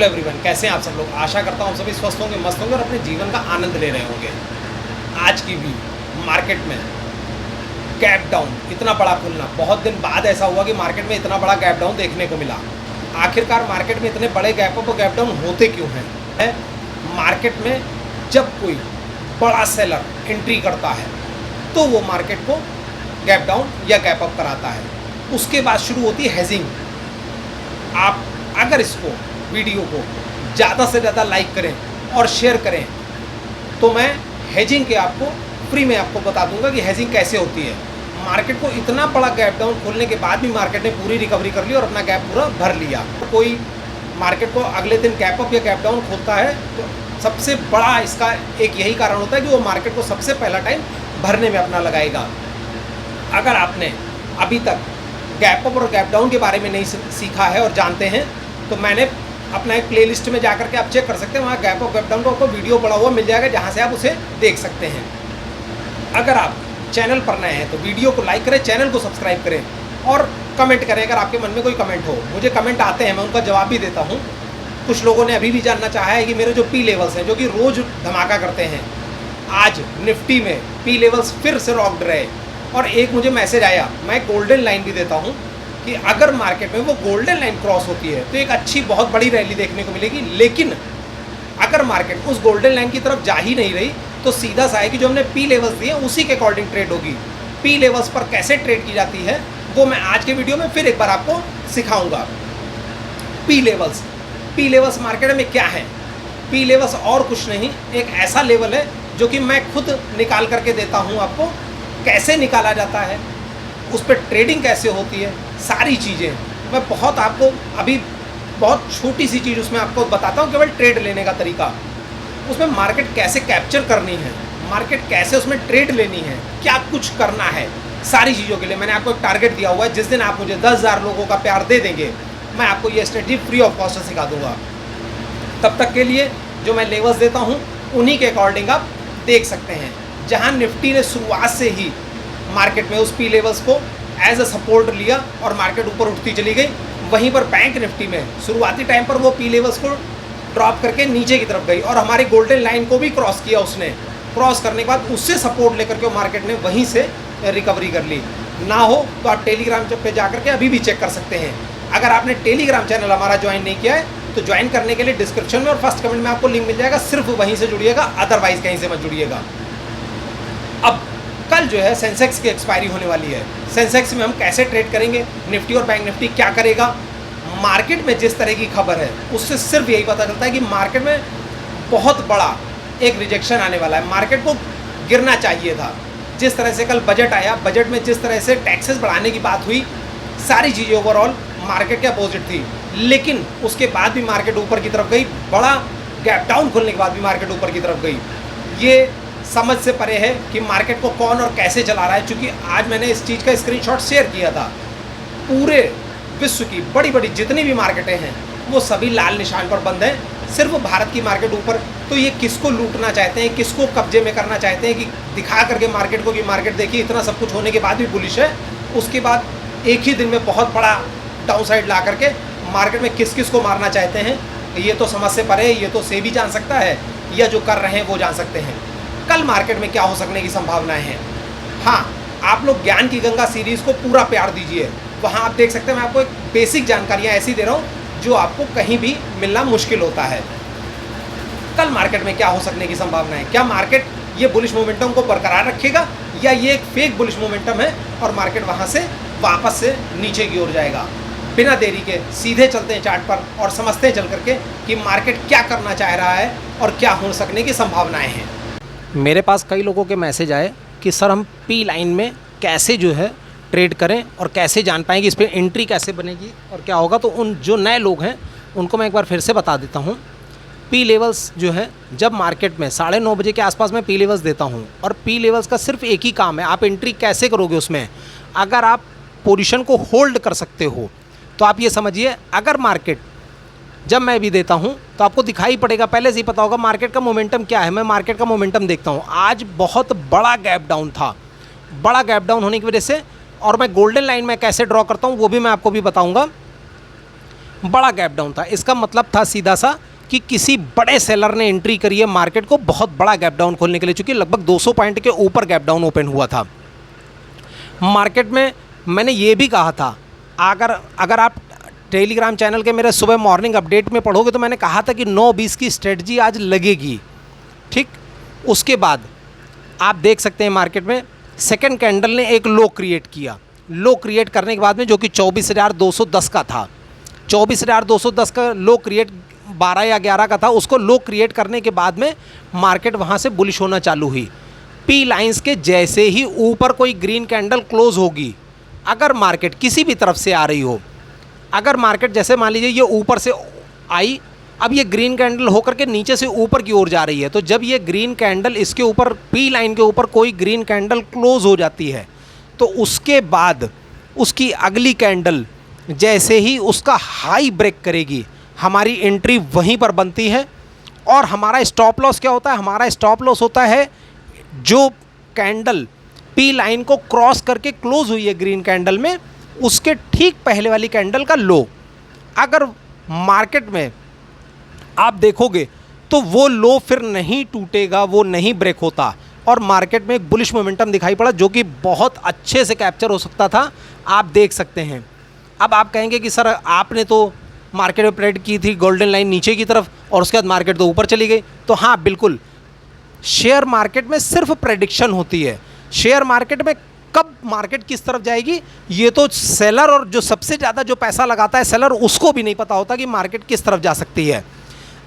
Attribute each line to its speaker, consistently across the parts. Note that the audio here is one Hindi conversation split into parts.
Speaker 1: एवरीवन, कैसे हैं आप सब लोग। आशा करता हूँ आप सभी स्वस्थ होंगे, मस्त होंगे और अपने जीवन का आनंद ले रहे होंगे। आज की भी मार्केट में गैप डाउन, इतना बड़ा खुलना, बहुत दिन बाद ऐसा हुआ कि मार्केट में इतना बड़ा गैप डाउन देखने को मिला। आखिरकार मार्केट में इतने बड़े गैप अप और गैप डाउन होते क्यों हैं? मार्केट में जब कोई बड़ा सेलर एंट्री करता है तो वो मार्केट को गैप डाउन या गैप अप कराता है। उसके बाद शुरू होती है हेजिंग। आप अगर इसको वीडियो को ज़्यादा से ज़्यादा लाइक करें और शेयर करें तो मैं हेजिंग के आपको फ्री में आपको बता दूंगा कि हेजिंग कैसे होती है। मार्केट को इतना बड़ा गैप डाउन खोलने के बाद भी मार्केट ने पूरी रिकवरी कर ली और अपना गैप पूरा भर लिया। कोई मार्केट को अगले दिन गैप अप या गैप डाउन खोलता है तो सबसे बड़ा इसका एक यही कारण होता है कि वो मार्केट को सबसे पहला टाइम भरने में अपना लगाएगा। अगर आपने अभी तक गैप अप और गैप डाउन के बारे में नहीं सीखा है और जानते हैं तो मैंने अपना एक प्लेलिस्ट में जाकर के आप चेक कर सकते हैं, वहाँ गैप अप गैप डाउन का आपको वीडियो पड़ा हुआ मिल जाएगा जहाँ से आप उसे देख सकते हैं। अगर आप चैनल पर नए हैं तो वीडियो को लाइक करें, चैनल को सब्सक्राइब करें और कमेंट करें। अगर आपके मन में कोई कमेंट हो, मुझे कमेंट आते हैं, मैं उनका जवाब भी देता हूँ। कुछ लोगों ने अभी भी जानना चाहा है कि मेरे जो पी लेवल्स हैं जो कि रोज़ धमाका करते हैं, आज निफ्टी में पी लेवल्स फिर से रॉक्ड रहे और एक मुझे मैसेज आया, मैं गोल्डन लाइन भी देता हूँ कि अगर मार्केट में वो गोल्डन लाइन क्रॉस होती है तो एक अच्छी बहुत बड़ी रैली देखने को मिलेगी। लेकिन अगर मार्केट उस गोल्डन लाइन की तरफ जा ही नहीं रही तो सीधा सा है कि जो हमने पी लेवल्स दिए उसी के अकॉर्डिंग ट्रेड होगी। पी लेवल्स पर कैसे ट्रेड की जाती है वो मैं आज के वीडियो में फिर एक बार आपको सिखाऊंगा। पी लेवल्स मार्केट में क्या है? पी लेवल्स और कुछ नहीं, एक ऐसा लेवल है जो कि मैं खुद निकाल करके देता हूँ आपको। कैसे निकाला जाता है, उस पर ट्रेडिंग कैसे होती है, सारी चीज़ें मैं बहुत आपको अभी बहुत छोटी सी चीज़ उसमें आपको बताता हूँ, केवल ट्रेड लेने का तरीका। उसमें मार्केट कैसे कैप्चर करनी है, मार्केट कैसे उसमें ट्रेड लेनी है, क्या कुछ करना है, सारी चीज़ों के लिए मैंने आपको एक टारगेट दिया हुआ है। जिस दिन आप मुझे 10,000 लोगों का प्यार दे देंगे मैं आपको ये स्ट्रेटजी फ्री ऑफ कॉस्ट सिखा दूंगा। तब तक के लिए जो मैं लेवल्स देता हूँ उन्हीं के अकॉर्डिंग आप देख सकते हैं। जहाँ निफ्टी ने शुरुआत से ही मार्केट में उस पी लेवल्स को एज अ सपोर्ट लिया और मार्केट ऊपर उठती चली गई, वहीं पर बैंक निफ्टी में शुरुआती टाइम पर वो पी लेवल्स को ड्रॉप करके नीचे की तरफ गई और हमारी गोल्डन लाइन को भी क्रॉस किया उसने। क्रॉस करने के बाद उससे सपोर्ट लेकर के मार्केट ने वहीं से रिकवरी कर ली। ना हो तो आप टेलीग्राम पे जाकर के अभी भी चेक कर सकते हैं। अगर आपने टेलीग्राम चैनल हमारा ज्वाइन नहीं किया है तो ज्वाइन करने के लिए डिस्क्रिप्शन में और फर्स्ट कमेंट में आपको लिंक मिल जाएगा, सिर्फ वहीं से जुड़िएगा, अदरवाइज कहीं से मत जुड़िएगा। अब कल जो है सेंसेक्स की एक्सपायरी होने वाली है। सेंसेक्स में हम कैसे ट्रेड करेंगे, निफ्टी और बैंक निफ्टी क्या करेगा, मार्केट में जिस तरह की खबर है उससे सिर्फ यही पता चलता है कि मार्केट में बहुत बड़ा एक रिजेक्शन आने वाला है। मार्केट को गिरना चाहिए था। जिस तरह से कल बजट आया, बजट में जिस तरह से टैक्सेस बढ़ाने की बात हुई, सारी चीज़ें ओवरऑल मार्केट के अपोजिट थी। लेकिन उसके बाद भी मार्केट ऊपर की तरफ गई, बड़ा गैप डाउन खुलने के बाद भी मार्केट ऊपर की तरफ गई। ये समझ से परे है कि मार्केट को कौन और कैसे चला रहा है। चूँकि आज मैंने इस चीज़ का स्क्रीनशॉट शेयर किया था, पूरे विश्व की बड़ी बड़ी जितनी भी मार्केटें हैं वो सभी लाल निशान पर बंद हैं। सिर्फ भारत की मार्केट ऊपर। तो ये किसको लूटना चाहते हैं, किसको कब्जे में करना चाहते हैं कि दिखा करके मार्केट को कि मार्केट देखिए इतना सब कुछ होने के बाद भी बुलिश है, उसके बाद एक ही दिन में बहुत बड़ा डाउन साइड ला करके मार्केट में किस किस को मारना चाहते हैं, ये तो समझ से परे। ये तो सेबी जान सकता है या जो कर रहे हैं वो जान सकते हैं। कल मार्केट में क्या हो सकने की संभावनाएं हैं। हाँ, आप लोग ज्ञान की गंगा सीरीज़ को पूरा प्यार दीजिए, वहाँ आप देख सकते हैं। मैं आपको एक बेसिक जानकारियाँ ऐसी दे रहा हूँ जो आपको कहीं भी मिलना मुश्किल होता है। कल मार्केट में क्या हो सकने की संभावना है, क्या मार्केट ये बुलिश मोमेंटम को बरकरार रखेगा या ये एक फेक बुलिश मोमेंटम है और मार्केट वहाँ से वापस से नीचे की ओर जाएगा। बिना देरी के सीधे चलते हैं चार्ट पर और समझते हैं चल करके कि मार्केट क्या करना चाह रहा है और क्या हो सकने की संभावनाएँ हैं। मेरे पास कई लोगों के मैसेज आए कि सर हम पी लाइन में कैसे जो है ट्रेड करें और कैसे जान पाएंगे इस पर एंट्री कैसे बनेगी और क्या होगा। तो उन जो नए लोग हैं उनको मैं एक बार फिर से बता देता हूँ। पी लेवल्स जो है, जब मार्केट में 9:30 बजे के आसपास मैं पी लेवल्स देता हूँ और पी लेवल्स का सिर्फ एक ही काम है, आप एंट्री कैसे करोगे उसमें। अगर आप पोजीशन को होल्ड कर सकते हो तो आप ये समझिए, अगर मार्केट जब मैं भी देता हूँ तो आपको दिखाई पड़ेगा, पहले से ही पता होगा मार्केट का मोमेंटम क्या है। मैं मार्केट का मोमेंटम देखता हूँ। आज बहुत बड़ा गैप डाउन था, बड़ा गैप डाउन होने की वजह से, और मैं गोल्डन लाइन में कैसे ड्रॉ करता हूँ वो भी मैं आपको भी बताऊँगा। बड़ा गैप डाउन था। इसका मतलब था सीधा सा कि किसी बड़े सेलर ने एंट्री करी है मार्केट को बहुत बड़ा गैप डाउन खोलने के लिए, चूँकि लगभग 200 पॉइंट के ऊपर गैप डाउन ओपन हुआ था मार्केट में। मैंने ये भी कहा था, अगर आप टेलीग्राम चैनल के मेरे सुबह मॉर्निंग अपडेट में पढ़ोगे तो मैंने कहा था कि 9-20 की स्ट्रेटजी आज लगेगी, ठीक। उसके बाद आप देख सकते हैं मार्केट में सेकंड कैंडल ने एक लो क्रिएट किया। लो क्रिएट करने के बाद में, जो कि 24,210 का था, 24,210 का लो क्रिएट 12 या 11 का था, उसको लो क्रिएट करने के बाद में मार्केट वहाँ से बुलिश होना चालू हुई। पी लाइंस के जैसे ही ऊपर कोई ग्रीन कैंडल क्लोज होगी, अगर मार्केट किसी भी तरफ से आ रही हो, अगर मार्केट जैसे मान लीजिए ये ऊपर से आई, अब ये ग्रीन कैंडल होकर के नीचे से ऊपर की ओर जा रही है, तो जब ये ग्रीन कैंडल इसके ऊपर पी लाइन के ऊपर कोई ग्रीन कैंडल क्लोज हो जाती है, तो उसके बाद उसकी अगली कैंडल जैसे ही उसका हाई ब्रेक करेगी, हमारी एंट्री वहीं पर बनती है। और हमारा स्टॉप लॉस क्या होता है? हमारा स्टॉप लॉस होता है जो कैंडल पी लाइन को क्रॉस करके क्लोज हुई है ग्रीन कैंडल में, उसके ठीक पहले वाली कैंडल का लो। अगर मार्केट में आप देखोगे तो वो लो फिर नहीं टूटेगा, वो नहीं ब्रेक होता, और मार्केट में एक बुलिश मोमेंटम दिखाई पड़ा जो कि बहुत अच्छे से कैप्चर हो सकता था, आप देख सकते हैं। अब आप कहेंगे कि सर आपने तो मार्केट में प्रेडिक्ट की थी गोल्डन लाइन नीचे की तरफ और उसके बाद मार्केट तो ऊपर चली गई। तो हाँ बिल्कुल, शेयर मार्केट में सिर्फ प्रेडिक्शन होती है। शेयर मार्केट में कब मार्केट किस तरफ जाएगी ये तो सेलर, और जो सबसे ज़्यादा जो पैसा लगाता है सेलर, उसको भी नहीं पता होता कि मार्केट किस तरफ जा सकती है।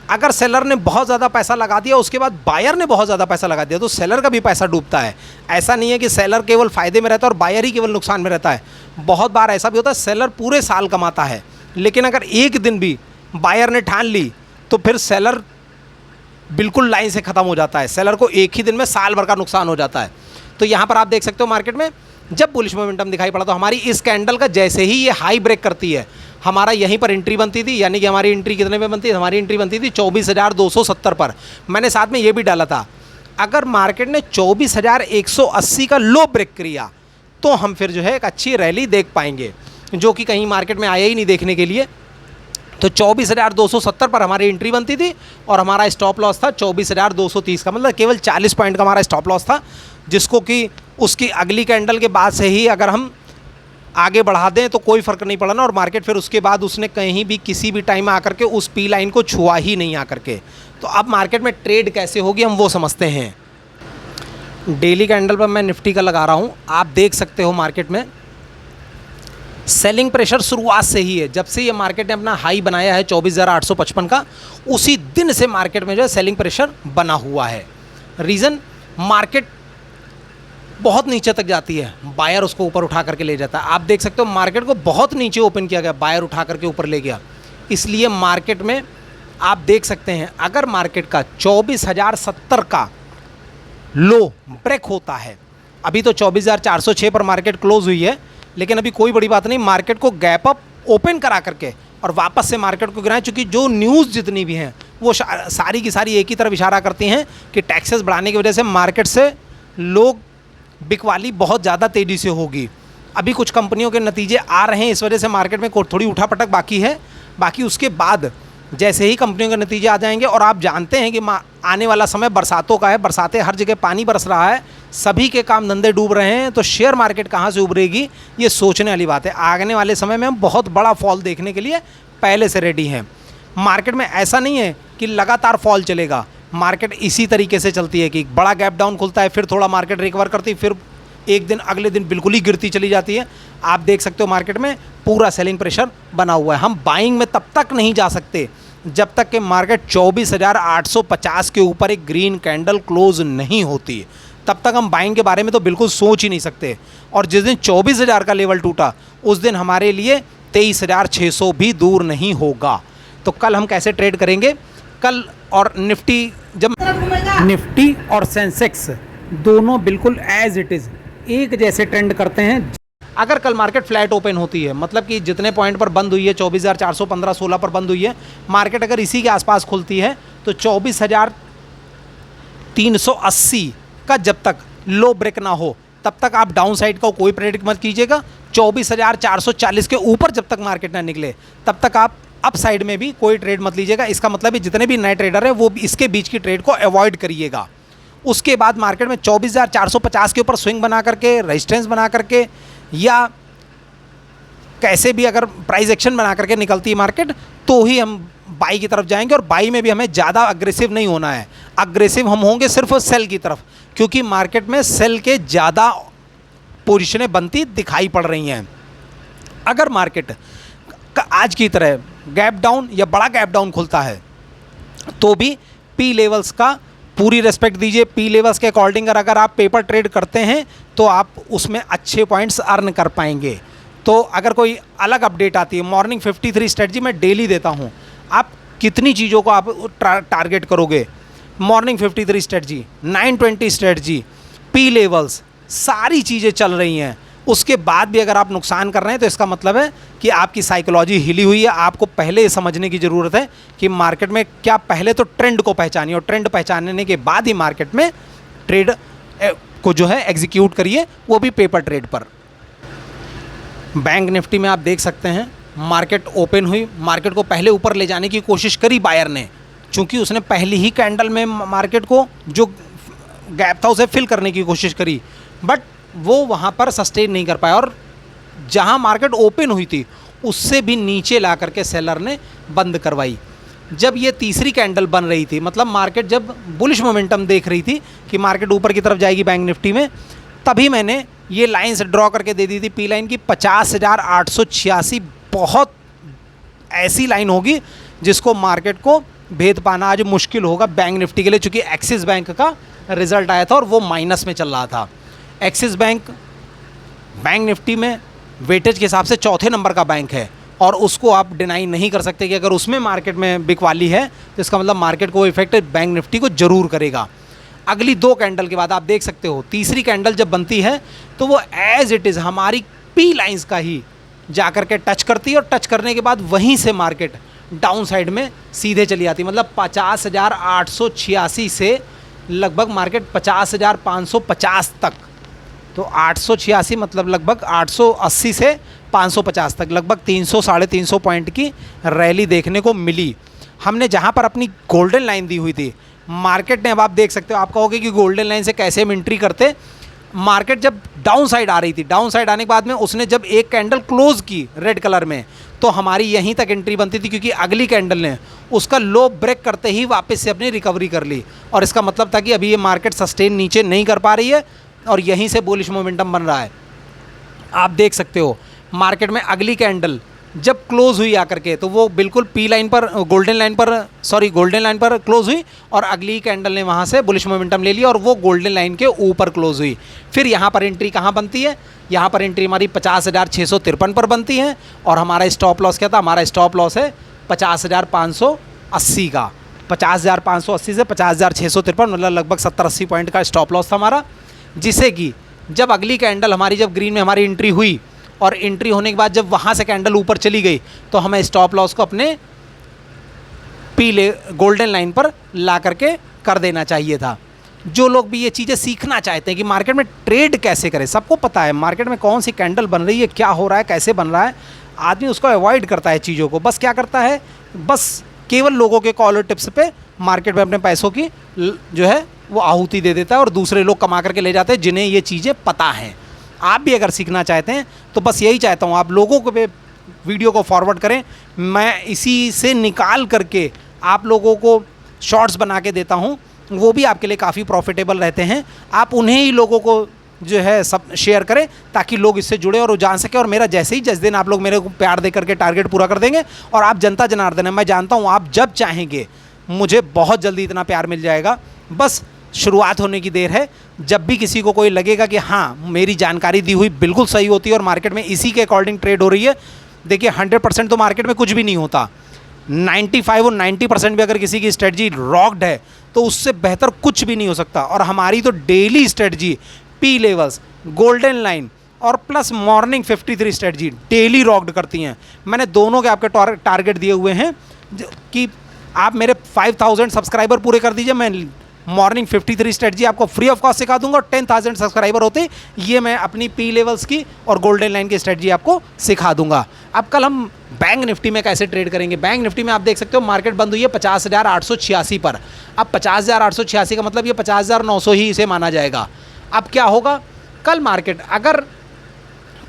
Speaker 1: अगर सेलर ने बहुत ज़्यादा पैसा लगा दिया, उसके बाद बायर ने बहुत ज़्यादा पैसा लगा दिया, तो सेलर का भी पैसा डूबता है। ऐसा नहीं है कि सेलर केवल फ़ायदे में रहता है और बायर ही केवल नुकसान में रहता है। बहुत बार ऐसा भी होता है सेलर पूरे साल कमाता है, लेकिन अगर एक दिन भी बायर ने ठान ली तो फिर सेलर बिल्कुल लाइन से ख़त्म हो जाता है। सेलर को एक ही दिन में साल भर का नुकसान हो जाता है। तो यहाँ पर आप देख सकते हो मार्केट में जब बुलिश मोमेंटम दिखाई पड़ा तो हमारी इस कैंडल का जैसे ही ये हाई ब्रेक करती है, हमारा यहीं पर एंट्री बनती थी। यानी कि हमारी एंट्री कितने में बनती है? हमारी एंट्री बनती थी 24,270 पर। मैंने साथ में ये भी डाला था, अगर मार्केट ने 24,180 का लो ब्रेक किया तो हम फिर जो है एक अच्छी रैली देख पाएंगे, जो कि कहीं मार्केट में आया ही नहीं देखने के लिए। तो 24,270 पर हमारी एंट्री बनती थी और हमारा स्टॉप लॉस था 24,230 का, मतलब केवल 40 पॉइंट का हमारा स्टॉप लॉस था, जिसको कि उसकी अगली कैंडल के बाद से ही अगर हम आगे बढ़ा दें तो कोई फ़र्क नहीं पड़ना। और मार्केट फिर उसके बाद उसने कहीं भी किसी भी टाइम आकर के उस पी लाइन को छुआ ही नहीं आकर के। तो अब मार्केट में ट्रेड कैसे होगी हम वो समझते हैं। डेली कैंडल पर मैं निफ्टी का लगा रहा हूँ, आप देख सकते हो मार्केट में सेलिंग प्रेशर शुरुआत से ही है। जब से ये मार्केट ने अपना हाई बनाया है 24,855 का, उसी दिन से मार्केट में जो है सेलिंग प्रेशर बना हुआ है। रीज़न, मार्केट बहुत नीचे तक जाती है, बायर उसको ऊपर उठा करके ले जाता है। आप देख सकते हो मार्केट को बहुत नीचे ओपन किया गया, बायर उठा करके ऊपर ले गया। इसलिए मार्केट में आप देख सकते हैं अगर मार्केट का 24,070 का लो ब्रेक होता है, अभी तो 24,406 पर मार्केट क्लोज हुई है, लेकिन अभी कोई बड़ी बात नहीं, मार्केट को गैप अप ओपन करा करके और वापस से मार्केट को गिराएं। चूँकि जो न्यूज़ जितनी भी हैं वो सारी की सारी एक ही तरफ इशारा करती हैं कि टैक्सेस बढ़ाने की वजह से मार्केट से लोग बिकवाली बहुत ज़्यादा तेज़ी से होगी। अभी कुछ कंपनियों के नतीजे आ रहे हैं, इस वजह से मार्केट में थोड़ी उठापटक बाकी है। बाकी उसके बाद जैसे ही कंपनियों के नतीजे आ जाएंगे, और आप जानते हैं कि आने वाला समय बरसातों का है, बरसातें हर जगह पानी बरस रहा है, सभी के काम धंधे डूब रहे हैं, तो शेयर मार्केट कहाँ से उभरेगी ये सोचने वाली बात है। आने वाले समय में हम बहुत बड़ा फॉल देखने के लिए पहले से रेडी हैं। मार्केट में ऐसा नहीं है कि लगातार फॉल चलेगा, मार्केट इसी तरीके से चलती है कि बड़ा गैप डाउन खुलता है, फिर थोड़ा मार्केट रिकवर करती है, फिर एक दिन अगले दिन बिल्कुल ही गिरती चली जाती है। आप देख सकते हो मार्केट में पूरा सेलिंग प्रेशर बना हुआ है। हम बाइंग में तब तक नहीं जा सकते जब तक कि मार्केट 24,850 के ऊपर एक ग्रीन कैंडल क्लोज नहीं होती, तब तक हम बाइंग के बारे में तो बिल्कुल सोच ही नहीं सकते। और जिस दिन 24,000 का लेवल टूटा उस दिन हमारे लिए 23,600 भी दूर नहीं होगा। तो कल हम कैसे ट्रेड करेंगे? कल और निफ्टी, जब निफ्टी और सेंसेक्स दोनों बिल्कुल एज इट इज़ एक जैसे ट्रेंड करते हैं। अगर कल मार्केट फ्लैट ओपन होती है, मतलब कि जितने पॉइंट पर बंद हुई है 24,415-16 पर बंद हुई है, मार्केट अगर इसी के आसपास खुलती है तो 24,380 का जब तक लो ब्रेक ना हो तब तक आप डाउन साइड का कोई प्रेडिक्ट मत कीजिएगा। 24,440 के ऊपर जब तक मार्केट ना निकले तब तक आप अप साइड में भी कोई ट्रेड मत लीजिएगा। इसका मतलब है जितने भी नए ट्रेडर हैं वो इसके बीच की ट्रेड को अवॉइड करिएगा। उसके बाद मार्केट में 24,450 के ऊपर स्विंग बना करके, रेजिस्टेंस बना करके, या कैसे भी अगर प्राइस एक्शन बना करके निकलती है मार्केट, तो ही हम बाई की तरफ जाएंगे। और बाई में भी हमें ज़्यादा अग्रेसिव नहीं होना है, अग्रेसिव हम होंगे सिर्फ सेल की तरफ, क्योंकि मार्केट में सेल के ज़्यादा पोजीशनें बनती दिखाई पड़ रही हैं। अगर मार्केट का आज की तरह गैप डाउन या बड़ा गैप डाउन खुलता है तो भी पी लेवल्स का पूरी रिस्पेक्ट दीजिए। पी लेवल्स के अकॉर्डिंग अगर आप पेपर ट्रेड करते हैं तो आप उसमें अच्छे पॉइंट्स अर्न कर पाएंगे। तो अगर कोई अलग अपडेट आती है, मॉर्निंग 53 स्ट्रेटजी मैं डेली देता हूँ, आप कितनी चीज़ों को आप टारगेट करोगे। Morning 53 strategy, 920 strategy, P levels, सारी चीज़ें चल रही हैं। उसके बाद भी अगर आप नुकसान कर रहे हैं तो इसका मतलब है कि आपकी साइकोलॉजी हिली हुई है। आपको पहले समझने की ज़रूरत है कि मार्केट में क्या, पहले तो ट्रेंड को पहचानिए और ट्रेंड पहचानने के बाद ही मार्केट में ट्रेड को जो है एग्जीक्यूट करिए, वो भी पेपर ट्रेड पर। बैंक निफ्टी में आप देख सकते हैं मार्केट ओपन हुई, मार्केट को पहले ऊपर ले जाने की कोशिश करी बायर ने, चूँकि उसने पहली ही कैंडल में मार्केट को जो गैप था उसे फिल करने की कोशिश करी, बट वो वहाँ पर सस्टेन नहीं कर पाया और जहाँ मार्केट ओपन हुई थी उससे भी नीचे ला करके सेलर ने बंद करवाई। जब ये तीसरी कैंडल बन रही थी, मतलब मार्केट जब बुलिश मोमेंटम देख रही थी कि मार्केट ऊपर की तरफ जाएगी बैंक निफ्टी में, तभी मैंने ये लाइन्स ड्रॉ करके दे दी थी पी लाइन की 50,886। बहुत ऐसी लाइन होगी जिसको मार्केट को भेद पाना आज मुश्किल होगा बैंक निफ्टी के लिए, चूँकि एक्सिस बैंक का रिजल्ट आया था और वो माइनस में चल रहा था। एक्सिस बैंक निफ्टी में वेटेज के हिसाब से चौथे नंबर का बैंक है और उसको आप डिनाई नहीं कर सकते कि अगर उसमें मार्केट में बिकवाली है तो इसका मतलब मार्केट को इफेक्ट बैंक निफ्टी को जरूर करेगा। अगली 2 कैंडल के बाद आप देख सकते हो तीसरी कैंडल जब बनती है तो वो एज इट इज़ हमारी पी लाइंस का ही जा कर के टच करती है और टच करने के बाद वहीं से मार्केट डाउन साइड में सीधे चली जाती है। मतलब 50,886 से लगभग मार्केट 50,550 तक, तो 886 मतलब लगभग 880 से 550 तक, लगभग 300-350 पॉइंट की रैली देखने को मिली। हमने जहां पर अपनी गोल्डन लाइन दी हुई थी, मार्केट ने, अब आप देख सकते हो, आप कहोगे कि गोल्डन लाइन से कैसे हम एंट्री करते। मार्केट जब डाउन साइड आ रही थी, डाउन साइड आने के बाद में उसने जब एक कैंडल क्लोज की रेड कलर में, तो हमारी यहीं तक एंट्री बनती थी, क्योंकि अगली कैंडल ने उसका लो ब्रेक करते ही वापस से अपनी रिकवरी कर ली। और इसका मतलब था कि अभी ये मार्केट सस्टेन नीचे नहीं कर पा रही है और यहीं से बुलिश मोमेंटम बन रहा है। आप देख सकते हो मार्केट में अगली कैंडल जब क्लोज हुई आकर के, तो वो बिल्कुल पी लाइन पर, गोल्डन लाइन पर क्लोज हुई और अगली कैंडल ने वहाँ से बुलिश मोमेंटम ले लिया और वो गोल्डन लाइन के ऊपर क्लोज हुई। फिर यहाँ पर एंट्री कहाँ बनती है, यहाँ पर एंट्री हमारी 50,653 पर बनती है और हमारा स्टॉप लॉस क्या था, हमारा स्टॉप लॉस है 50,580 का। 50,580 से 50,653, मतलब लगभग 70-80 पॉइंट का स्टॉप लॉस था हमारा, जिसे कि जब अगली कैंडल हमारी, जब ग्रीन में हमारी एंट्री हुई और एंट्री होने के बाद जब वहाँ से कैंडल ऊपर चली गई, तो हमें स्टॉप लॉस को अपने पीले गोल्डन लाइन पर ला करके कर देना चाहिए था। जो लोग भी ये चीज़ें सीखना चाहते हैं कि मार्केट में ट्रेड कैसे करें, सबको पता है मार्केट में कौन सी कैंडल बन रही है, क्या हो रहा है, कैसे बन रहा है, आदमी उसको अवॉइड करता है चीज़ों को। बस क्या करता है, बस केवल लोगों के कॉल और टिप्स पे मार्केट में अपने पैसों की जो है वो आहुति दे देता है और दूसरे लोग कमा करके ले जाते हैं जिन्हें ये चीज़ें पता हैं। आप भी अगर सीखना चाहते हैं तो बस यही चाहता हूँ, आप लोगों को वीडियो को फॉरवर्ड करें, मैं इसी से निकाल करके आप लोगों को शॉर्ट्स बना के देता हूँ, वो भी आपके लिए काफ़ी प्रॉफिटेबल रहते हैं। आप उन्हें ही लोगों को जो है सब शेयर करें ताकि लोग इससे जुड़े और वो जान सकें। और मेरा जैसे ही जिस दिन आप लोग मेरे को प्यार दे करके टारगेट पूरा कर देंगे, और आप जनता जनार्दन है, मैं जानता हूँ आप जब चाहेंगे मुझे बहुत जल्दी इतना प्यार मिल जाएगा। बस शुरुआत होने की देर है। जब भी किसी को कोई लगेगा कि हाँ मेरी जानकारी दी हुई बिल्कुल सही होती है और मार्केट में इसी के अकॉर्डिंग ट्रेड हो रही है, देखिए 100% तो मार्केट में कुछ भी नहीं होता। 95 और 90% भी अगर किसी की स्ट्रेटजी रॉक्ड है तो उससे बेहतर कुछ भी नहीं हो सकता। और हमारी तो daily strategy P levels, golden line और plus morning 53 strategy daily rocked करती हैं। मैंने दोनों के आपके टारगेट दिए हुए हैं कि आप मेरे 5000 सब्सक्राइबर पूरे कर दीजिए, मैं मॉर्निंग 53 स्ट्रेटजी आपको फ्री ऑफ कॉस्ट सिखा दूंगा। और 10,000 सब्सक्राइबर होते ये मैं अपनी पी लेवल्स की और गोल्डन लाइन की स्ट्रेटजी आपको सिखा दूंगा।
Speaker 2: अब कल हम बैंक निफ्टी में कैसे ट्रेड करेंगे। बैंक निफ्टी में आप देख सकते हो मार्केट बंद हुई है 50,886 पर। अब 50,886 का मतलब ये 50,900 ही इसे माना जाएगा। अब क्या होगा, कल मार्केट अगर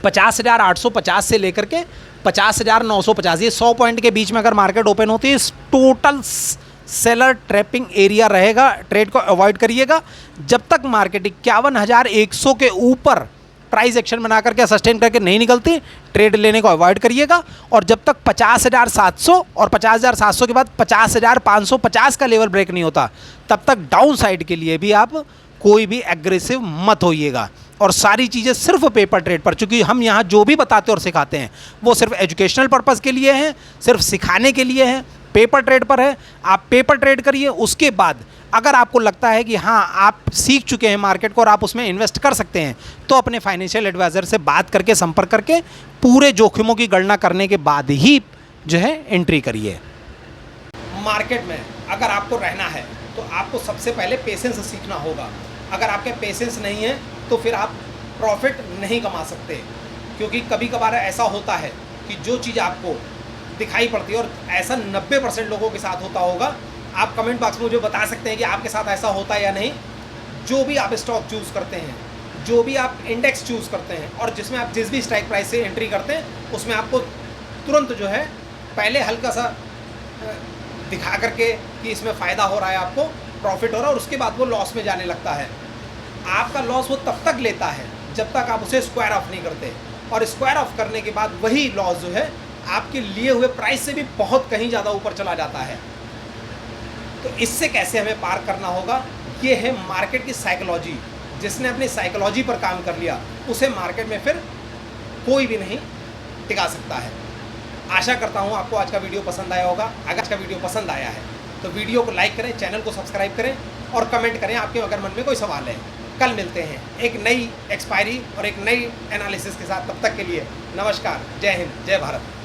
Speaker 2: 50,850 से लेकर के 50,950 ये 100 पॉइंट के बीच में अगर मार्केट ओपन होती है, टोटल सेलर ट्रैपिंग एरिया रहेगा, ट्रेड को अवॉइड करिएगा। जब तक मार्केट 51,100 के ऊपर प्राइस एक्शन बना करके सस्टेन करके नहीं निकलती, ट्रेड लेने को अवॉइड करिएगा। और जब तक 50,700 और 50,700 के बाद 50,550 का लेवल ब्रेक नहीं होता, तब तक डाउन साइड के लिए भी आप कोई भी एग्रेसिव मत होइएगा। और सारी चीज़ें सिर्फ पेपर ट्रेड पर, चूंकि हम यहाँ जो भी बताते और सिखाते हैं वो सिर्फ एजुकेशनल पर्पज़ के लिए हैं, सिर्फ सिखाने के लिए हैं, पेपर ट्रेड पर है। आप पेपर ट्रेड करिए, उसके बाद अगर आपको लगता है कि हाँ आप सीख चुके हैं मार्केट को और आप उसमें इन्वेस्ट कर सकते हैं, तो अपने फाइनेंशियल एडवाइज़र से बात करके, संपर्क करके पूरे जोखिमों की गणना करने के बाद ही जो है एंट्री करिए।
Speaker 1: मार्केट में अगर आपको रहना है तो आपको सबसे पहले पेशेंस सीखना होगा। अगर आपके पेशेंस नहीं है तो फिर आप प्रॉफिट नहीं कमा सकते, क्योंकि कभी कभार ऐसा होता है कि जो चीज़ आपको दिखाई पड़ती है, और ऐसा 90% लोगों के साथ होता होगा। आप कमेंट बॉक्स में मुझे बता सकते हैं कि आपके साथ ऐसा होता है या नहीं। जो भी आप स्टॉक चूज़ करते हैं, जो भी आप इंडेक्स चूज़ करते हैं, और जिसमें आप जिस भी स्ट्राइक प्राइस से एंट्री करते हैं, उसमें आपको तुरंत जो है पहले हल्का सा दिखा करके कि इसमें फ़ायदा हो रहा है, आपको प्रॉफिट हो रहा है, और उसके बाद वो लॉस में जाने लगता है। आपका लॉस वो तब तक लेता है जब तक आप उसे स्क्वायर ऑफ नहीं करते, और स्क्वायर ऑफ करने के बाद वही लॉस जो है आपके लिए हुए प्राइस से भी बहुत कहीं ज़्यादा ऊपर चला जाता है। तो इससे कैसे हमें पार करना होगा, ये है मार्केट की साइकोलॉजी। जिसने अपनी साइकोलॉजी पर काम कर लिया, उसे मार्केट में फिर कोई भी नहीं टिका सकता है। आशा करता हूँ आपको आज का वीडियो पसंद आया होगा। अगर आज का वीडियो पसंद आया है तो वीडियो को लाइक करें, चैनल को सब्सक्राइब करें और कमेंट करें आपके अगर मन में कोई सवाल है। कल मिलते हैं एक नई एक्सपायरी और एक नई एनालिसिस के साथ। तब तक के लिए नमस्कार, जय हिंद, जय भारत।